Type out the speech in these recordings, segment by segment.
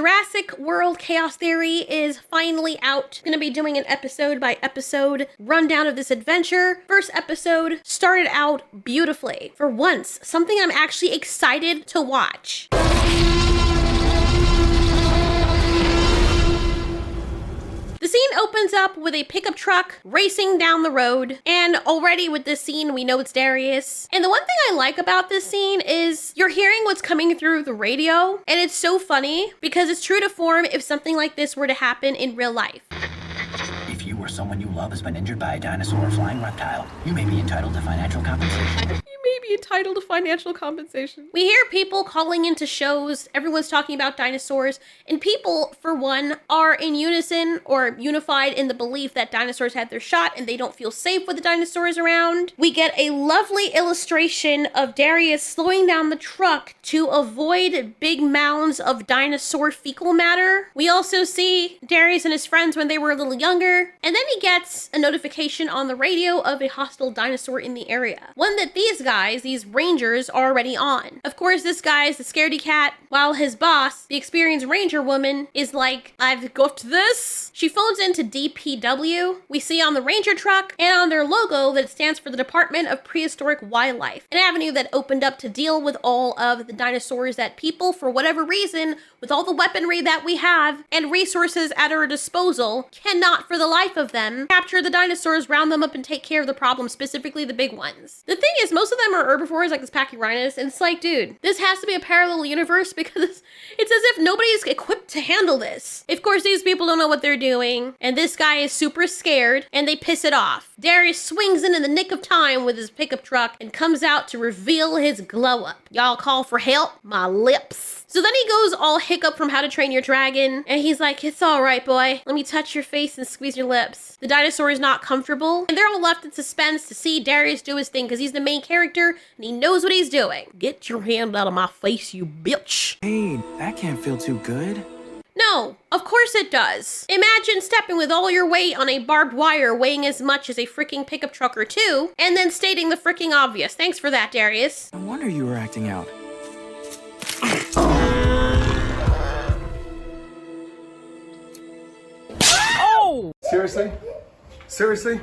Jurassic World Chaos Theory is finally out. I'm gonna be doing an episode by episode rundown of this adventure. First episode started out beautifully. For once, something I'm actually excited to watch. The scene opens up with a pickup truck racing down the road, and already with this scene, we know it's Darius. And the one thing I like about this scene is you're hearing what's coming through the radio, and it's so funny because it's true to form if something like this were to happen in real life. If you or someone you love has been injured by a dinosaur or flying reptile, you may be entitled to financial compensation. We hear people calling into shows, everyone's talking about dinosaurs, and people, for one, are in unison or unified in the belief that dinosaurs had their shot and they don't feel safe with the dinosaurs around. We get a lovely illustration of Darius slowing down the truck to avoid big mounds of dinosaur fecal matter. We also see Darius and his friends when they were a little younger, and then he gets a notification on the radio of a hostile dinosaur in the area. One that these guys, these rangers, are already on. Of course, this guy is the scaredy cat, while his boss, the experienced ranger woman, is like, I've got this. She phones into DPW. We see on the ranger truck and on their logo that it stands for the Department of Prehistoric Wildlife, an avenue that opened up to deal with all of the dinosaurs that people, for whatever reason, with all the weaponry that we have and resources at our disposal, cannot for the life of them capture the dinosaurs, round them up, and take care of the problem, specifically the big ones. The thing is, most of them are herbivores like this Pachyrhinus, and it's like, dude, this has to be a parallel universe because it's as if nobody's equipped to handle this. Of course, these people don't know what they're doing, and this guy is super scared, and they piss it off. Darius swings in the nick of time with his pickup truck and comes out to reveal his glow up. Y'all call for help? My lips. So then he goes all hiccup from How to Train Your Dragon, and he's like, it's all right, boy. Let me touch your face and squeeze your lips. The dinosaur is not comfortable, and they're all left in suspense to see Darius do his thing because he's the main character and he knows what he's doing. Get your hand out of my face, you bitch. Hey, that can't feel too good. No, of course it does. Imagine stepping with all your weight on a barbed wire weighing as much as a freaking pickup truck or two, and then stating the freaking obvious. Thanks for that, Darius. No wonder you were acting out. Oh! Seriously? Seriously?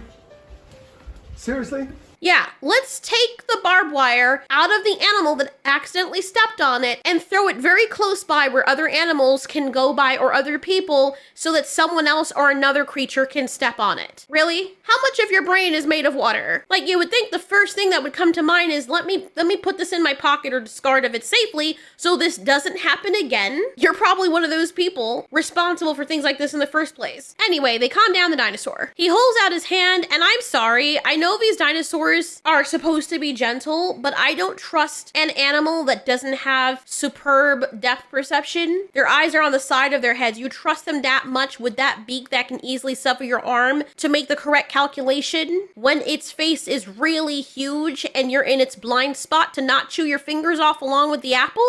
Seriously? Yeah, let's take the barbed wire out of the animal that accidentally stepped on it and throw it very close by where other animals can go by or other people so that someone else or another creature can step on it. Really? How much of your brain is made of water? Like, you would think the first thing that would come to mind is let me put this in my pocket or discard of it safely so this doesn't happen again. You're probably one of those people responsible for things like this in the first place. Anyway, they calm down the dinosaur. He holds out his hand, and I'm sorry, I know these dinosaurs are supposed to be gentle, but I don't trust an animal that doesn't have superb depth perception. Their eyes are on the side of their heads. You trust them that much with that beak that can easily suffer your arm to make the correct calculation when its face is really huge and you're in its blind spot to not chew your fingers off along with the apple?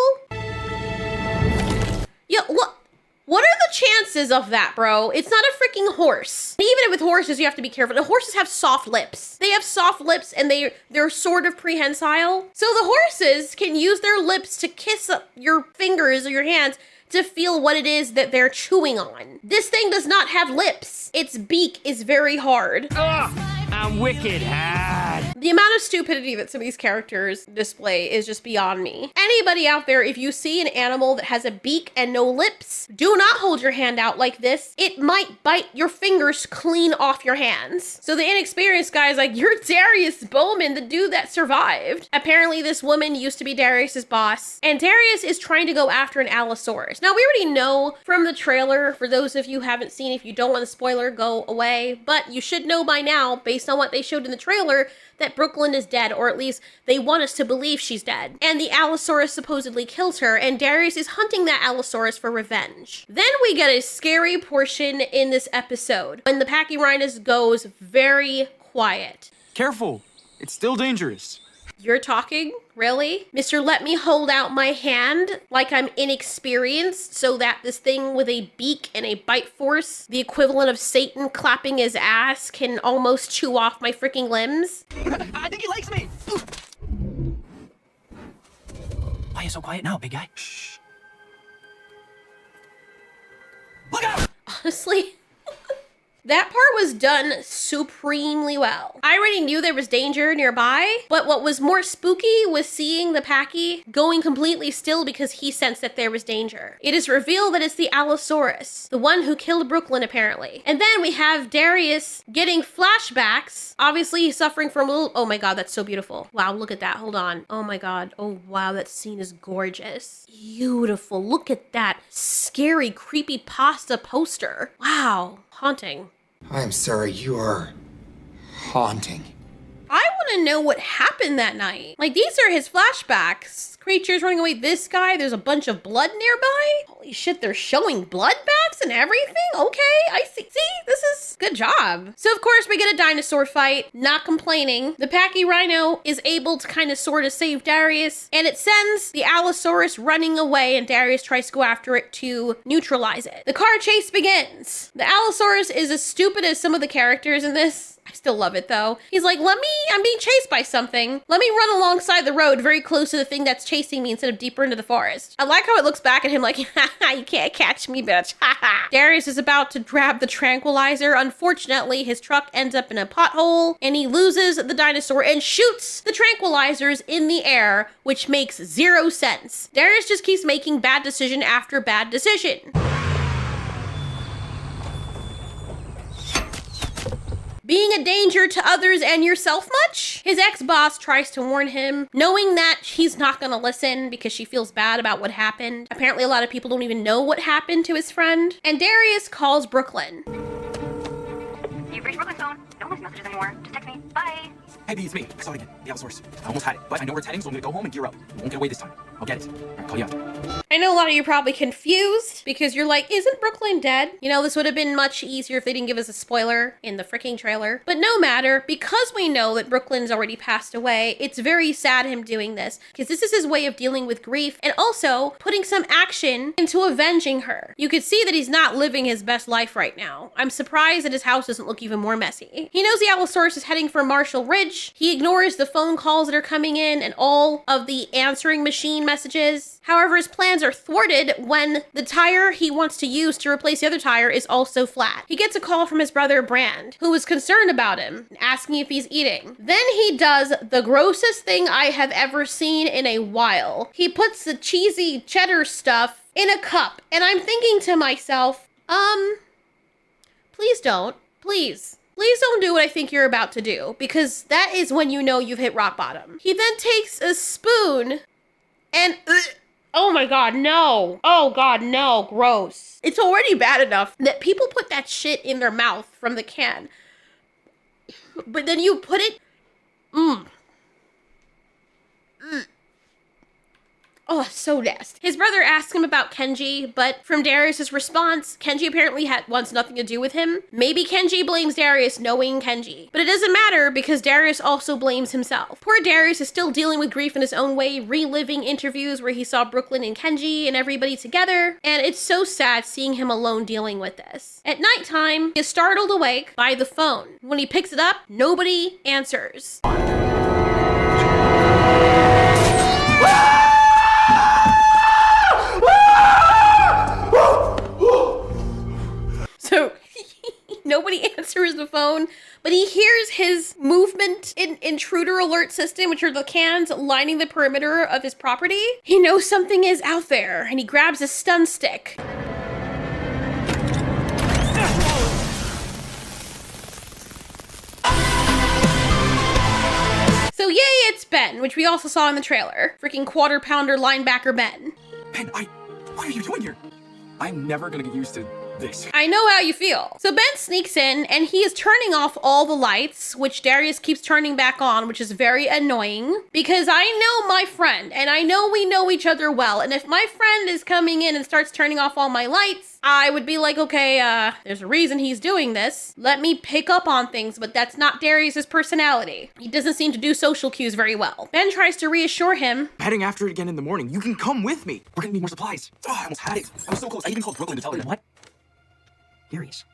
Yeah, what are the chances of that, bro? It's not a freaking horse. Even with horses, you have to be careful. The horses have soft lips. They have soft lips and they're sort of prehensile. So the horses can use their lips to kiss up your fingers or your hands to feel what it is that they're chewing on. This thing does not have lips. Its beak is very hard. Ugh, I'm wicked hard. The amount of stupidity that some of these characters display is just beyond me. Anybody out there, if you see an animal that has a beak and no lips, do not hold your hand out like this. It might bite your fingers clean off your hands. So the inexperienced guy is like, you're Darius Bowman, the dude that survived. Apparently this woman used to be Darius's boss, and Darius is trying to go after an Allosaurus. Now we already know from the trailer, for those of you who haven't seen, if you don't want a spoiler, go away, but you should know by now, based on what they showed in the trailer, that Brooklyn is dead, or at least they want us to believe she's dead. And the Allosaurus supposedly killed her, and Darius is hunting that Allosaurus for revenge. Then we get a scary portion in this episode, when the Pachyrhinus goes very quiet. Careful, it's still dangerous. You're talking? Really? Mr. Let me hold out my hand like I'm inexperienced so that this thing with a beak and a bite force, the equivalent of Satan clapping his ass, can almost chew off my freaking limbs? I think he likes me. Why are you so quiet now, big guy? Shh. honestly. That part was done supremely well. I already knew there was danger nearby, but what was more spooky was seeing the Packy going completely still because he sensed that there was danger. It is revealed that it's the Allosaurus, the one who killed Brooklyn apparently. And then we have Darius getting flashbacks. Obviously he's suffering from a little, oh my God, that's so beautiful. Wow, look at that, hold on. Oh my God, oh wow, that scene is gorgeous. Beautiful, look at that scary, creepy pasta poster. Wow, haunting. I'm sorry, you are haunting. I want to know what happened that night. Like, these are his flashbacks. Creatures running away. This guy, there's a bunch of blood nearby. Holy shit, they're showing blood baths and everything? Okay, I see. See, this is good job. So, of course, we get a dinosaur fight. Not complaining. The Packy Rhino is able to kind of sort of save Darius, and it sends the Allosaurus running away, and Darius tries to go after it to neutralize it. The car chase begins. The Allosaurus is as stupid as some of the characters in this. I still love it though. He's like, I'm being chased by something. Let me run alongside the road very close to the thing that's chasing me instead of deeper into the forest. I like how it looks back at him like, haha, you can't catch me, bitch. Haha. Darius is about to grab the tranquilizer. Unfortunately, his truck ends up in a pothole and he loses the dinosaur and shoots the tranquilizers in the air, which makes zero sense. Darius just keeps making bad decision after bad decision. Being a danger to others and yourself much? His ex-boss tries to warn him, knowing that he's not gonna listen because she feels bad about what happened. Apparently a lot of people don't even know what happened to his friend. And Darius calls Brooklyn. You've reached Brooklyn's phone. Don't leave messages anymore. Just text me. Bye. Hey, B, it's me. I saw it again. The Allosaurus. I almost had it, but I know where it's heading, so I'm gonna go home and gear up. It won't get away this time. I'll get it. All right, call you out. I know a lot of you are probably confused because you're like, isn't Brooklyn dead? You know, this would have been much easier if they didn't give us a spoiler in the freaking trailer. But no matter, because we know that Brooklyn's already passed away, it's very sad him doing this because this is his way of dealing with grief and also putting some action into avenging her. You could see that he's not living his best life right now. I'm surprised that his house doesn't look even more messy. He knows the Allosaurus is heading for Marshall Ridge. He ignores the phone calls that are coming in and all of the answering machine messages. However, his plans are thwarted when the tire he wants to use to replace the other tire is also flat. He gets a call from his brother Brand, who is concerned about him, asking if he's eating. Then he does the grossest thing I have ever seen in a while. He puts the cheesy cheddar stuff in a cup, and I'm thinking to myself, please don't. Please. Please don't do what I think you're about to do, because that is when you know you've hit rock bottom. He then takes a spoon and... oh my God, no. Oh God, no, gross. It's already bad enough that people put that shit in their mouth from the can. But then you put it, oh, so nasty. His brother asks him about Kenji, but from Darius' response, Kenji apparently wants nothing to do with him. Maybe Kenji blames Darius knowing Kenji. But it doesn't matter because Darius also blames himself. Poor Darius is still dealing with grief in his own way, reliving interviews where he saw Brooklyn and Kenji and everybody together. And it's so sad seeing him alone dealing with this. At nighttime, he is startled awake by the phone. When he picks it up, nobody answers. So nobody answers the phone, but he hears his movement in intruder alert system, which are the cans lining the perimeter of his property. He knows something is out there and he grabs a stun stick. So yay, it's Ben, which we also saw in the trailer. Freaking quarter pounder linebacker Ben. Ben, what are you doing here? I'm never gonna get used to this. I know how you feel. So Ben sneaks in and he is turning off all the lights, which Darius keeps turning back on, which is very annoying because I know my friend and I know we know each other well. And if my friend is coming in and starts turning off all my lights, I would be like, okay, there's a reason he's doing this. Let me pick up on things, but that's not Darius's personality. He doesn't seem to do social cues very well. Ben tries to reassure him. I'm heading after it again in the morning. You can come with me. We're gonna need more supplies. Oh, I almost had it. I was so close. I even called Brooklyn to tell her. What? Darius.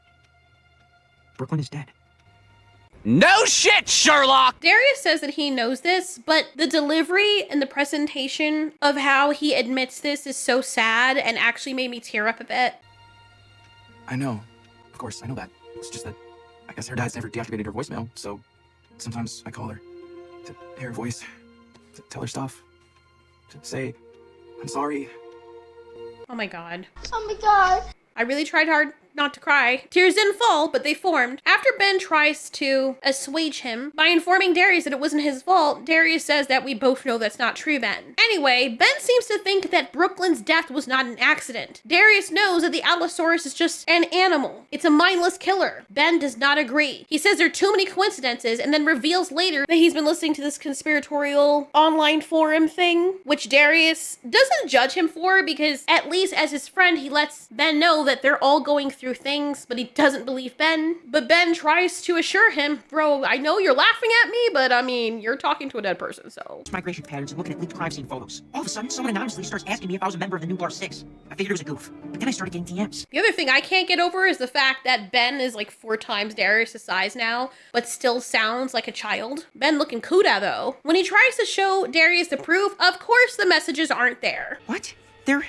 Brooklyn is dead. No shit, Sherlock! Darius says that he knows this, but the delivery and the presentation of how he admits this is so sad and actually made me tear up a bit. I know. Of course, I know that. It's just that I guess her dad's never deactivated her voicemail, so sometimes I call her to hear her voice, to tell her stuff, to say, I'm sorry. Oh my god. Oh my god. I really tried hard not to cry. Tears didn't fall, but they formed. After Ben tries to assuage him by informing Darius that it wasn't his fault, Darius says that we both know that's not true, Ben. Anyway, Ben seems to think that Brooklyn's death was not an accident. Darius knows that the Allosaurus is just an animal. It's a mindless killer. Ben does not agree. He says there are too many coincidences and then reveals later that he's been listening to this conspiratorial online forum thing, which Darius doesn't judge him for because at least as his friend, he lets Ben know that they're all going through things, but he doesn't believe Ben. But Ben tries to assure him, bro, I know you're laughing at me, but I mean, you're talking to a dead person, so. Migration patterns and looking at leaked crime scene photos. All of a sudden, someone anonymously starts asking me if I was a member of the New Blar 6. I figured it was a goof, but then I started getting DMs. The other thing I can't get over is the fact that Ben is like 4 times Darius' size now, but still sounds like a child. Ben looking Kuda though. When he tries to show Darius the proof, of course the messages aren't there. What? They're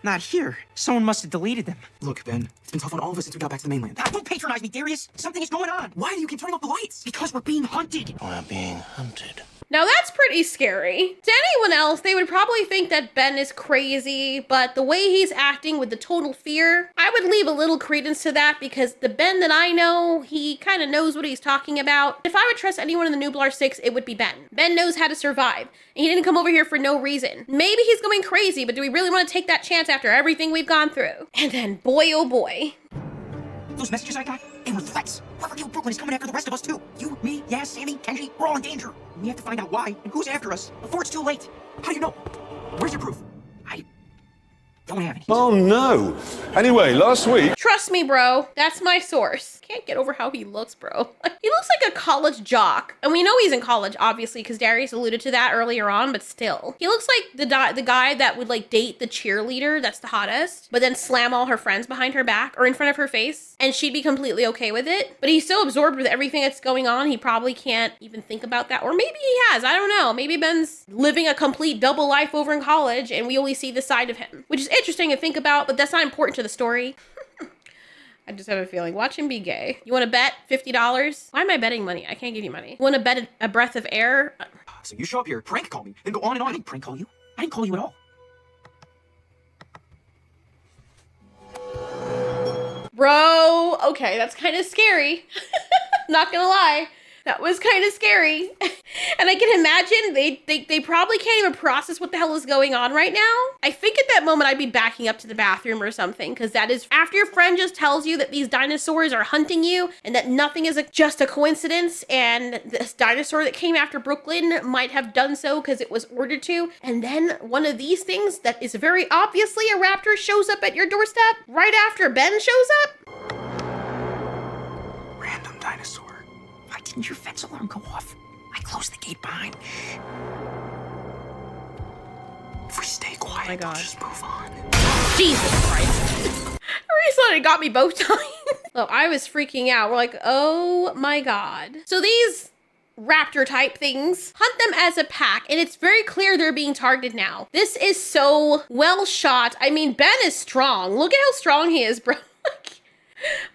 not here. Someone must have deleted them. Look, Ben, it's been tough on all of us since we got back to the mainland. Ah, don't patronize me, Darius. Something is going on. Why do you keep turning off the lights? Because we're being hunted. We're being hunted. Now that's pretty scary. To anyone else, they would probably think that Ben is crazy, but the way he's acting with the total fear, I would leave a little credence to that because the Ben that I know, he kind of knows what he's talking about. If I would trust anyone in the New Blar 6, it would be Ben. Ben knows how to survive, and he didn't come over here for no reason. Maybe he's going crazy, but do we really want to take that chance after everything we've gone through? And then, boy oh boy. Those messages I got, they were threats. Whoever killed Brooklyn is coming after the rest of us too. You, me, Yaz, Sammy, Kenji, we're all in danger. We have to find out why and who's after us before it's too late. How do you know? Where's your proof? I don't have any. Oh no. Anyway, last week. Trust me, bro. That's my source. Can't get over how he looks, bro. He looks like a college jock. And we know he's in college, obviously, because Darius alluded to that earlier on, but still. He looks like the guy that would, like, date the cheerleader that's the hottest, but then slam all her friends behind her back or in front of her face, and she'd be completely okay with it. But he's so absorbed with everything that's going on, he probably can't even think about that. Or maybe he has. I don't know. Maybe Ben's living a complete double life over in college, and we only see this side of him, which is interesting to think about, but that's not important to the story. I just have a feeling. Watch him be gay. You want to bet $50? Why am I betting money? I can't give you money. You want to bet a breath of air? So you show up here, prank call me, then go on and on. I didn't prank call you. I didn't call you at all. Bro, okay, that's kind of scary. Not gonna lie. That was kind of scary. And I can imagine they probably can't even process what the hell is going on right now. I think at that moment I'd be backing up to the bathroom or something, because that is after your friend just tells you that these dinosaurs are hunting you and that nothing is just a coincidence, and this dinosaur that came after Brooklyn might have done so because it was ordered to. And then one of these things that is very obviously a raptor shows up at your doorstep right after Ben shows up. Random dinosaur. Why didn't your fence alarm go off? I closed the gate behind. If we stay quiet, my God. they'll just move on. Jesus Christ. It got me both times. So I was freaking out. We're like, oh my God. So these raptor type things hunt them as a pack, and it's very clear they're being targeted now. This is so well shot. I mean, Ben is strong. Look at how strong he is, bro.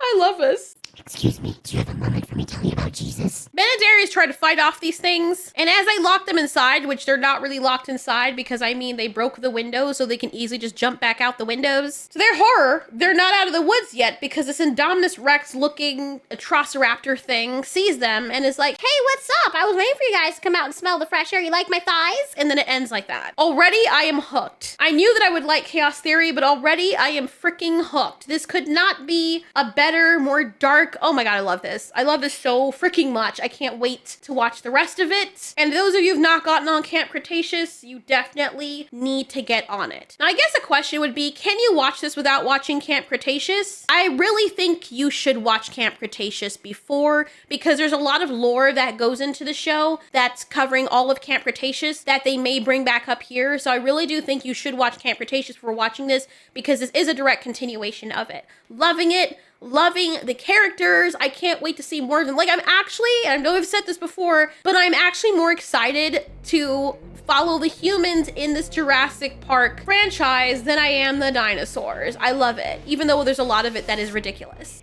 I love this. Excuse me, do you have a moment for me to tell you about Jesus? Ben and Darius try to fight off these things, and as I lock them inside, which they're not really locked inside because, I mean, they broke the windows so they can easily just jump back out the windows. To their horror, they're not out of the woods yet because this Indominus Rex looking Atrociraptor thing sees them and is like, hey, what's up? I was waiting for you guys to come out and smell the fresh air. You like my thighs? And then it ends like that. Already, I am hooked. I knew that I would like Chaos Theory, but already I am freaking hooked. This could not be a better, more dark. Oh my God, I love this. I love this so freaking much. I can't wait to watch the rest of it. And those of you who've not gotten on Camp Cretaceous, you definitely need to get on it. Now, I guess a question would be, can you watch this without watching Camp Cretaceous? I really think you should watch Camp Cretaceous before, because there's a lot of lore that goes into the show that's covering all of Camp Cretaceous that they may bring back up here. So I really do think you should watch Camp Cretaceous before watching this, because this is a direct continuation of it. Loving it. loving the characters. I can't wait to see more of them. Like, I'm actually, and I know I've said this before, but I'm actually more excited to follow the humans in this Jurassic Park franchise than I am the dinosaurs. I love it, even though there's a lot of it that is ridiculous.